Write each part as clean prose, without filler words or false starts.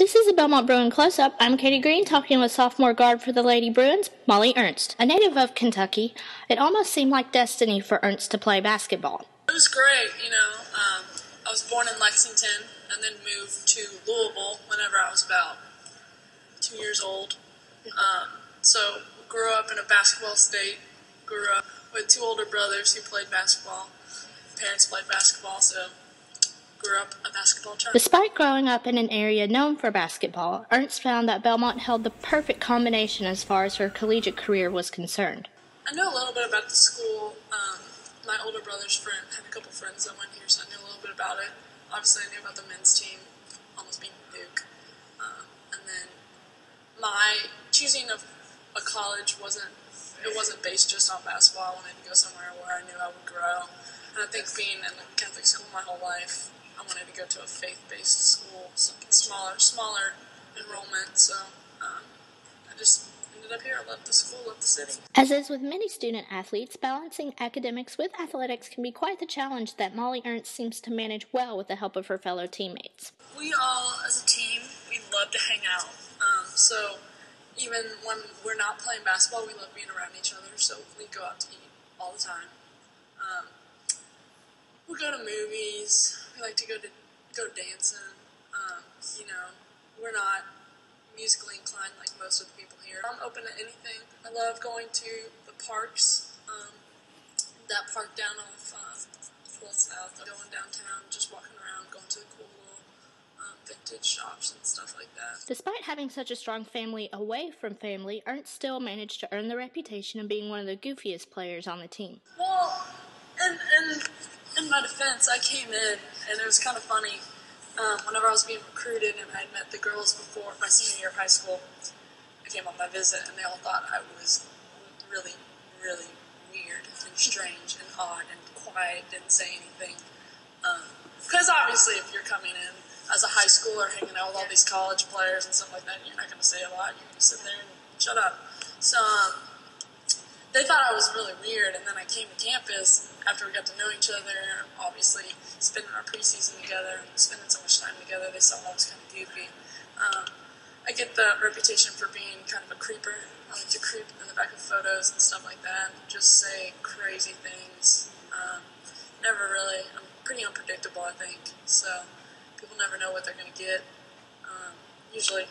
This is a Belmont Bruin Close-Up. I'm Katie Green, talking with sophomore guard for the Lady Bruins, Molly Ernst. A native of Kentucky, it almost seemed like destiny for Ernst to play basketball. It was great, I was born in Lexington and then moved to Louisville whenever I was about 2 years old. So grew up in a basketball state, grew up with two older brothers who played basketball. Parents played basketball, so grew up a basketball child. Despite growing up in an area known for basketball, Ernst found that Belmont held the perfect combination as far as her collegiate career was concerned. I know a little bit about the school. My older brother's friend had a couple friends that went here, so I knew a little bit about it. Obviously, I knew about the men's team, almost being Duke. And then my choosing of a college wasn't based just on basketball. I wanted to go somewhere where I knew I would grow. And I think being in a Catholic school my whole life, I wanted to go to a faith-based school, something smaller enrollment. So I just ended up here. I loved the school, loved the city. As is with many student athletes, balancing academics with athletics can be quite the challenge that Molly Ernst seems to manage well with the help of her fellow teammates. We all, as a team, we love to hang out. So even when we're not playing basketball, we love being around each other. So we go out to eat all the time. We go to movies. We like to go dancing. We're not musically inclined like most of the people here. I'm open to anything. I love going to the parks. That park down off 12th South. Going downtown, just walking around, going to the cool little vintage shops and stuff like that. Despite having such a strong family away from family, Ernst still managed to earn the reputation of being one of the goofiest players on the team. Well, in my defense, I came in, and it was kind of funny. Whenever I was being recruited and I had met the girls before my senior year of high school, I came on my visit, and they all thought I was really, really weird and strange and odd and quiet, didn't say anything. Because obviously if you're coming in as a high schooler hanging out with all these college players and stuff like that, you're not going to say a lot. You're going to sit there and shut up. So they thought I was really weird, and then I came to campus after we got to know each other, obviously spending our preseason together and spending so much time together. They saw I was kind of goofy. I get the reputation for being kind of a creeper. I like to creep in the back of photos and stuff like that, and just say crazy things. I'm pretty unpredictable, I think, so people never know what they're going to get. Usually,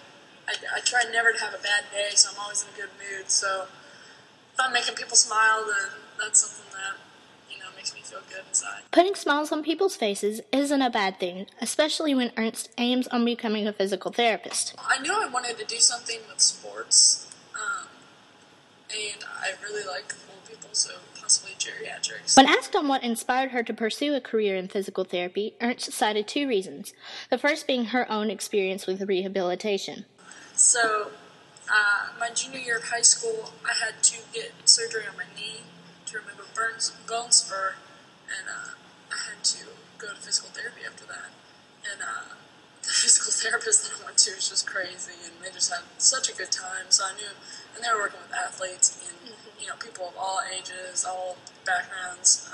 I try never to have a bad day, so I'm always in a good mood, so if I'm making people smile, then that's something that, makes me feel good inside. Putting smiles on people's faces isn't a bad thing, especially when Ernst aims on becoming a physical therapist. I knew I wanted to do something with sports, and I really like old people, so possibly geriatrics. When asked on what inspired her to pursue a career in physical therapy, Ernst cited two reasons, the first being her own experience with rehabilitation. So, my junior year of high school, I had to get surgery on my knee to remove a bone spur, and I had to go to physical therapy after that. And the physical therapist that I went to was just crazy, and they just had such a good time. So I knew, and they were working with athletes and people of all ages, all backgrounds.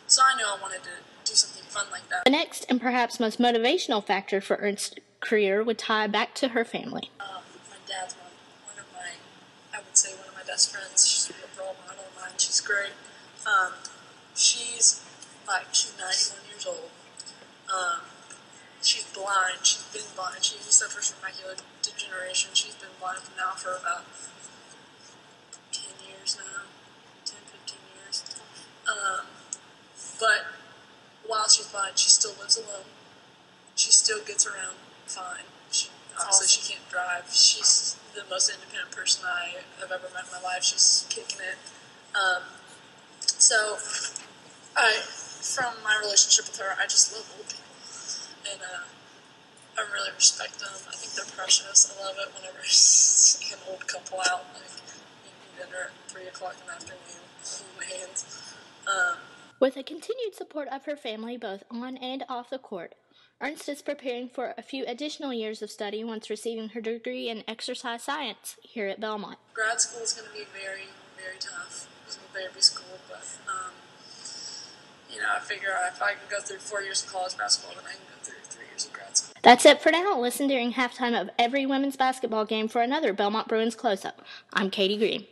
So I knew I wanted to do something fun like that. The next and perhaps most motivational factor for Ernst's career would tie back to her family. My dad's one of my best friends. She's a role model of mine. She's great. She's 91 years old. She's blind. She's been blind. She suffers from macular degeneration. She's been blind now for about 10 years now. 10, 15 years. But while she's blind, she still lives alone. She still gets around fine. Obviously, she can't drive. She's the most independent person I have ever met in my life. She's kicking it. So, from my relationship with her, I just love old people. And I really respect them. I think they're precious. I love it whenever I see an old couple out, eating dinner at 3 o'clock in the afternoon, holding hands. With the continued support of her family, both on and off the court, Ernst is preparing for a few additional years of study once receiving her degree in exercise science here at Belmont. Grad school is going to be very, very tough. It's a therapy school, but I figure if I can go through 4 years of college basketball, then I can go through 3 years of grad school. That's it for now. Listen during halftime of every women's basketball game for another Belmont Bruins close-up. I'm Katie Green.